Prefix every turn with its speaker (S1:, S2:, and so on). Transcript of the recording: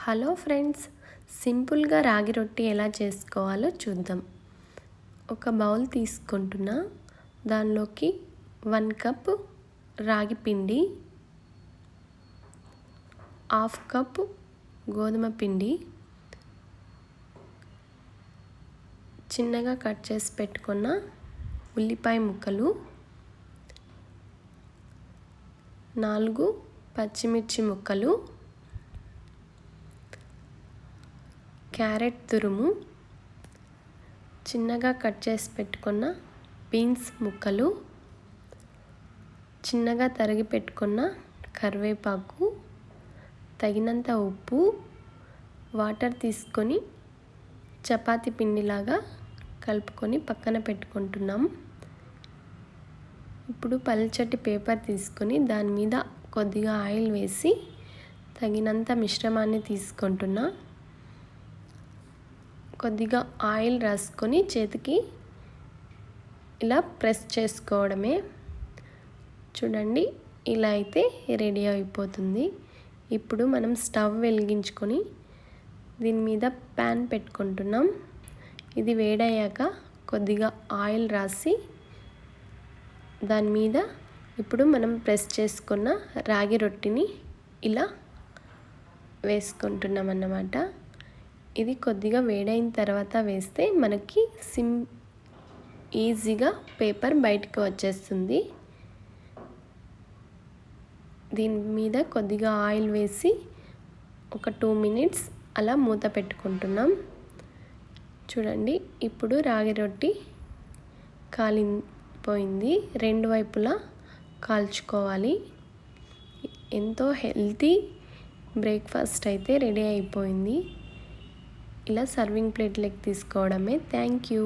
S1: Hello friends, సింపుల్గా రాగి రొట్టి ఎలా చేసుకోవాలో చూద్దాం. ఒక బౌల్ తీసుకుంటున్నా, దానిలోకి 1 కప్ రాగి పిండి, 1/2 కప్ గోధుమ పిండి, చిన్నగా కట్ చేసి పెట్టుకున్న ఉల్లిపాయ ముక్కలు, 4 పచ్చిమిర్చి ముక్కలు, క్యారెట్ తురుము, చిన్నగా కట్ చేసి పెట్టుకున్న బీన్స్ ముక్కలు, చిన్నగా తరిగి పెట్టుకున్న కరివేపాకు, తగినంత ఉప్పు, వాటర్ తీసుకొని చపాతీ పిండిలాగా కలుపుకొని పక్కన పెట్టుకుంటున్నాం. ఇప్పుడు పల్చటి పేపర్ తీసుకొని దాని మీద కొద్దిగా ఆయిల్ వేసి తగినంత మిశ్రమాన్ని తీసుకుంటున్నా. కొద్దిగా ఆయిల్ రాసుకొని చేతికి ఇలా ప్రెస్ చేసుకోవడమే. చూడండి, ఇలా అయితే రెడీ అయిపోతుంది. ఇప్పుడు మనం స్టవ్ వెలిగించుకొని దీని మీద ప్యాన్ పెట్టుకుంటున్నాం. ఇది వేడయ్యాక కొద్దిగా ఆయిల్ రాసి దాని మీద ఇప్పుడు మనం ప్రెస్ చేసుకున్న రాగి రొట్టిని ఇలా వేసుకుంటున్నాం అన్నమాట. ఇది కొద్దిగా వేడైన తర్వాత వేస్తే మనకి ఈజీగా పేపర్ బయటకు వచ్చేస్తుంది. దీని మీద కొద్దిగా ఆయిల్ వేసి ఒక 2 మినిట్స్ అలా మూత పెట్టుకుంటున్నాం. చూడండి, ఇప్పుడు రాగి రొట్టి కాలిపోయింది. 2 వైపులా కాల్చుకోవాలి. ఎంతో హెల్తీ బ్రేక్ఫాస్ట్ అయితే రెడీ అయిపోయింది. ఇలా సర్వింగ్ ప్లేట్లోకి తీసుకోవడమే. Thank you.